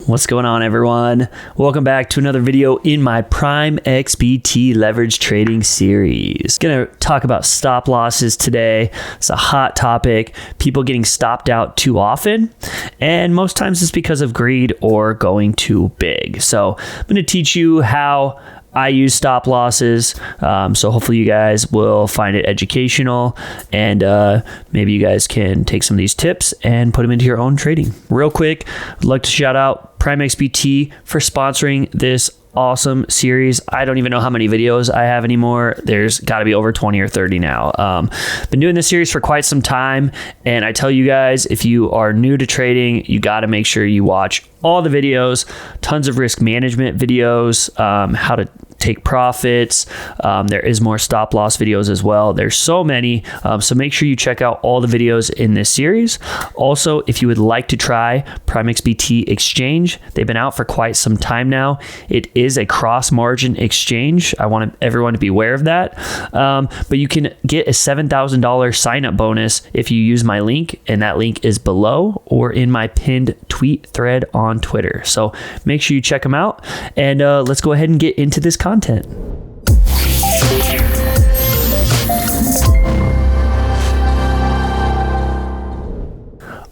What's going on, everyone? Welcome back to another video in my PrimeXBT leverage trading series. Gonna talk about stop losses today. It's a hot topic. People getting stopped out too often, and most times it's because of greed or going too big. So I'm gonna teach you how I use stop losses, so hopefully you guys will find it educational, and maybe you guys can take some of these tips and put them into your own trading. Real quick, I'd like to shout out PrimeXBT for sponsoring this awesome series. I don't even know how many videos I have anymore. There's got to be over 20 or 30 now. Been doing this series for quite some time, and I tell you guys, if you are new to trading, you got to make sure you watch all the videos, tons of risk management videos, how to take profits. There is more stop loss videos as well. There's so many. So make sure you check out all the videos in this series. Also, if you would like to try PrimeXBT exchange, they've been out for quite some time now. It is a cross margin exchange. I want everyone to be aware of that. But you can get a $7,000 sign up bonus if you use my link, and that link is below or in my pinned tweet thread on Twitter. So make sure you check them out, and let's go ahead and get into this content.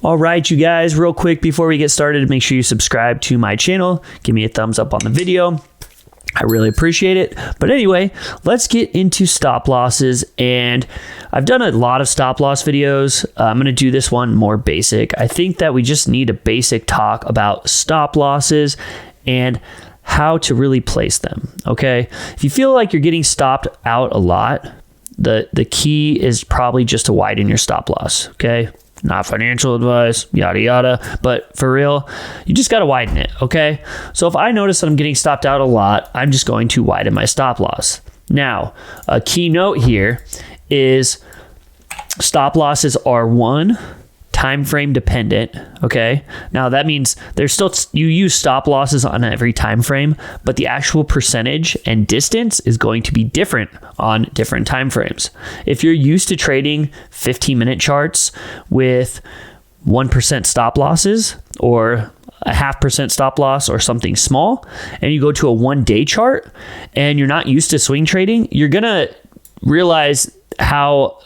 All right, you guys, real quick before we get started, make sure you subscribe to my channel. Give me a thumbs up on the video. I really appreciate it. But anyway, let's get into stop losses. And I've done a lot of stop loss videos. I'm going to do this one more basic. I think that we just need a basic talk about stop losses and how to really place them. Okay. If you feel like you're getting stopped out a lot, the key is probably just to widen your stop loss. Okay. Not financial advice, yada, yada. But for real, you just got to widen it, okay? So if I notice that I'm getting stopped out a lot, I'm just going to widen my stop loss. Now, a key note here is stop losses are time frame dependent, okay? Now that means there's still, you use stop losses on every time frame, but the actual percentage and distance is going to be different on different time frames. If you're used to trading 15-minute charts with 1% stop losses or a 0.5% stop loss or something small, and you go to a 1-day chart and you're not used to swing trading, you're gonna realize how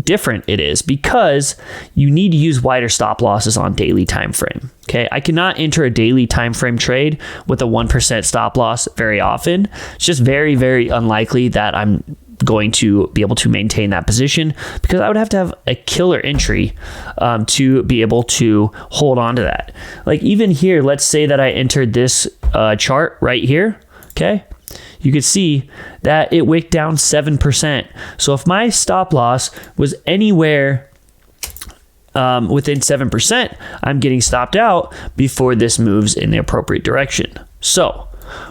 different it is, because you need to use wider stop losses on daily time frame. Okay, I cannot enter a daily time frame trade with a 1% stop loss very often. It's just very, very unlikely that I'm going to be able to maintain that position, because I would have to have a killer entry to be able to hold on to that. Like even here, let's say that I entered this chart right here. Okay, you could see that it wicked down 7%. So if my stop loss was anywhere within 7%, I'm getting stopped out before this moves in the appropriate direction. So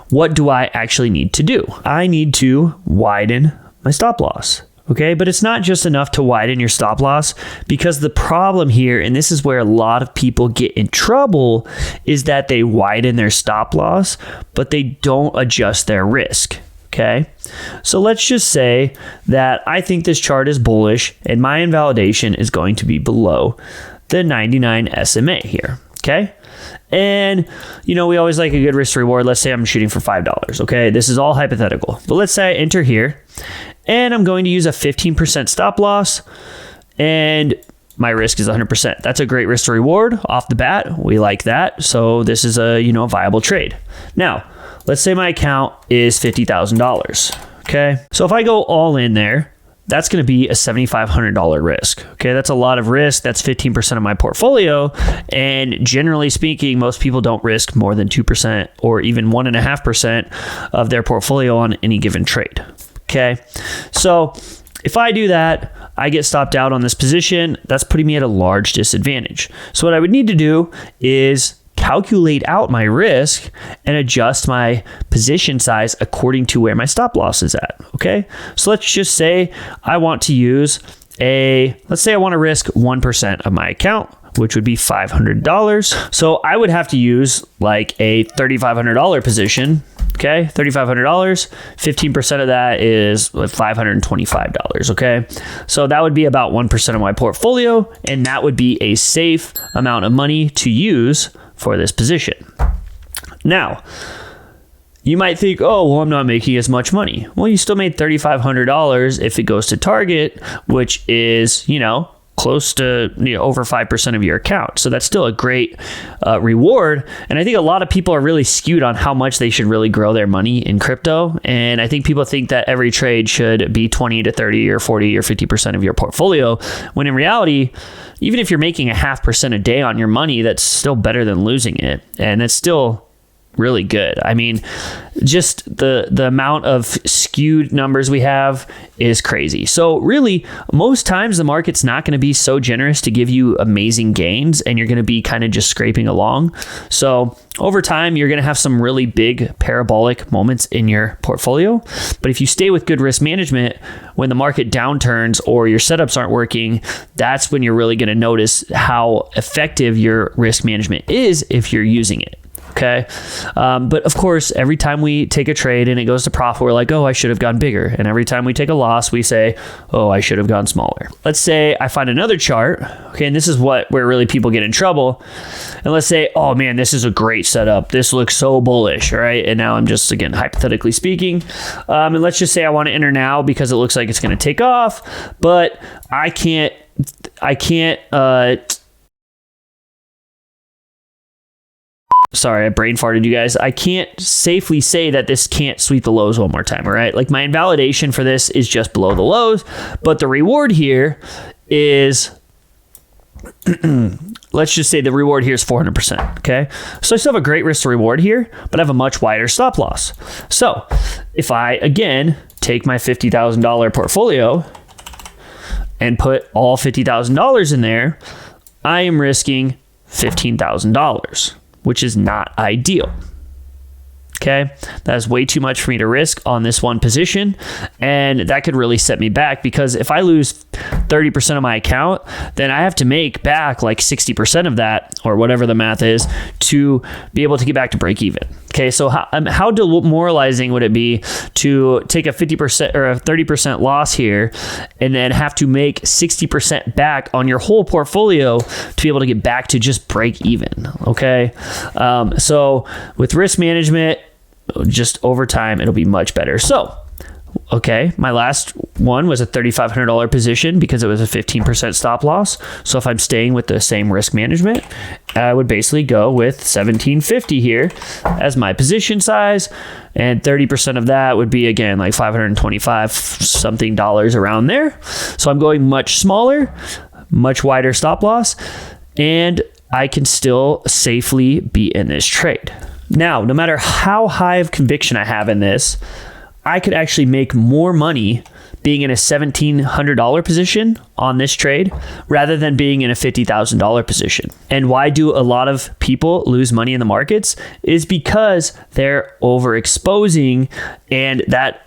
what do I actually need to do? I need to widen my stop loss. Okay, but it's not just enough to widen your stop loss, because the problem here, and this is where a lot of people get in trouble, is that they widen their stop loss, but they don't adjust their risk. Okay, so let's just say that I think this chart is bullish and my invalidation is going to be below the 99 SMA here. Okay, and you know, we always like a good risk reward. Let's say I'm shooting for $5. Okay, this is all hypothetical, but let's say I enter here and I'm going to use a 15% stop loss, and my risk is 100%. That's a great risk to reward off the bat. We like that. So this is a, you know, viable trade. Now, let's say my account is $50,000. Okay, so if I go all in there, that's going to be a $7,500 risk. Okay, that's a lot of risk. That's 15% of my portfolio. And generally speaking, most people don't risk more than 2% or even 1.5% of their portfolio on any given trade. Okay, so if I do that, I get stopped out on this position. That's putting me at a large disadvantage. So what I would need to do is calculate out my risk and adjust my position size according to where my stop loss is at. Okay, so let's just say I want to use let's say I want to risk 1% of my account, which would be $500. So I would have to use like a $3,500 position. Okay, $3,500, 15% of that is $525. Okay, so that would be about 1% of my portfolio, and that would be a safe amount of money to use for this position. Now, you might think, oh, well, I'm not making as much money. Well, you still made $3,500 if it goes to target, which is, close to over 5% of your account. So that's still a great reward. And I think a lot of people are really skewed on how much they should really grow their money in crypto. And I think people think that every trade should be 20 to 30 or 40 or 50% of your portfolio, when in reality, even if you're making 0.5% a day on your money, that's still better than losing it. And it's still really good. I mean, just the amount of skewed numbers we have is crazy. So really, most times the market's not going to be so generous to give you amazing gains, and you're going to be kind of just scraping along. So over time, you're going to have some really big parabolic moments in your portfolio. But if you stay with good risk management, when the market downturns or your setups aren't working, that's when you're really going to notice how effective your risk management is if you're using it. Okay. But of course, every time we take a trade and it goes to profit, we're like, oh, I should have gone bigger. And every time we take a loss, we say, oh, I should have gone smaller. Let's say I find another chart. Okay. And this is where really people get in trouble. And let's say, oh man, this is a great setup. This looks so bullish. All right. And now I'm just, again, hypothetically speaking. And let's just say I want to enter now because it looks like it's going to take off, but I can't, sorry, I brain farted, you guys. I can't safely say that this can't sweep the lows one more time, all right? Like, my invalidation for this is just below the lows, but the reward here is, let's just say the reward here is 400%, okay? So I still have a great risk to reward here, but I have a much wider stop loss. So if I, again, take my $50,000 portfolio and put all $50,000 in there, I am risking $15,000. Which is not ideal. Okay, that is way too much for me to risk on this one position, and that could really set me back, because if I lose 30% of my account, then I have to make back like 60% of that, or whatever the math is, to be able to get back to break even. Okay, so how demoralizing would it be to take a 50% or a 30% loss here and then have to make 60% back on your whole portfolio to be able to get back to just break even? Okay, so with risk management, just over time, it'll be much better. So, okay, my last one was a $3,500 position because it was a 15% stop loss. So if I'm staying with the same risk management, I would basically go with $1,750 here as my position size, and 30% of that would be, again, like $525 something dollars around there. So I'm going much smaller, much wider stop loss, and I can still safely be in this trade. Now, no matter how high of conviction I have in this, I could actually make more money being in a $1,700 position on this trade rather than being in a $50,000 position. And why do a lot of people lose money in the markets is because they're overexposing, and that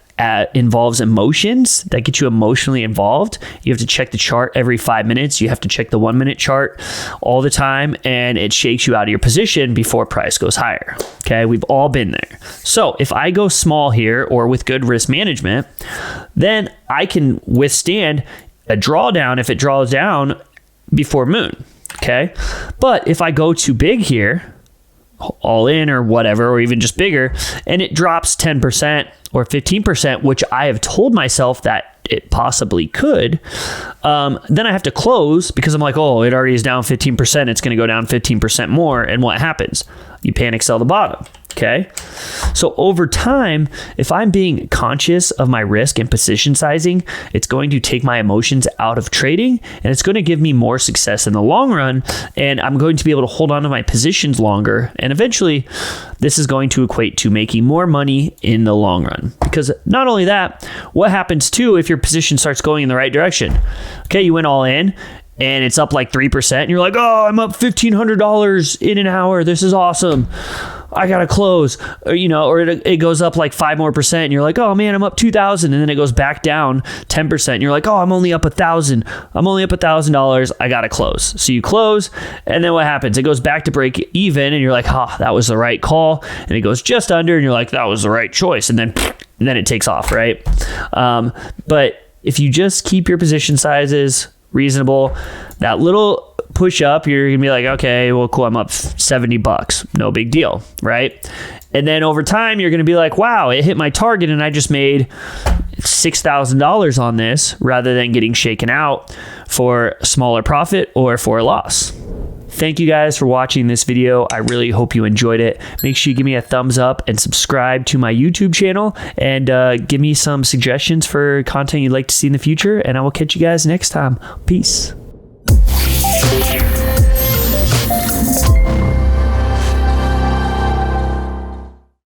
involves emotions that get you emotionally involved. You have to check the chart every 5 minutes. You have to check the 1 minute chart all the time, and it shakes you out of your position before price goes higher. Okay, we've all been there. So if I go small here or with good risk management, then I can withstand a drawdown if it draws down before moon. Okay, but if I go too big here, all in or whatever, or even just bigger, and it drops 10% or 15%, which I have told myself that it possibly could, then I have to close because I'm like, oh, it already is down 15%. It's going to go down 15% more. And what happens? You panic sell the bottom. Okay. So over time, if I'm being conscious of my risk and position sizing, it's going to take my emotions out of trading, and it's going to give me more success in the long run. And I'm going to be able to hold on to my positions longer. And eventually this is going to equate to making more money in the long run. Because not only that, what happens too if your position starts going in the right direction? Okay. You went all in, and it's up like 3%, and you're like, oh, I'm up $1,500 in an hour. This is awesome. I got to close. Or, or it goes up like 5% more, and you're like, oh man, I'm up 2,000. And then it goes back down 10%. And you're like, oh, I'm only up 1,000. I'm only up $1,000. I got to close. So you close, and then what happens? It goes back to break even, and you're like, that was the right call. And it goes just under, and you're like, that was the right choice. And then it takes off, right? But if you just keep your position sizes reasonable, that little push up, you're gonna be like, okay, well, cool, I'm up $70, no big deal, right? And then over time, you're gonna be like, wow, it hit my target and I just made $6,000 on this, rather than getting shaken out for a smaller profit or for a loss. Thank you guys for watching this video. I really hope you enjoyed it. Make sure you give me a thumbs up and subscribe to my YouTube channel, and give me some suggestions for content you'd like to see in the future, and I will catch you guys next time. Peace.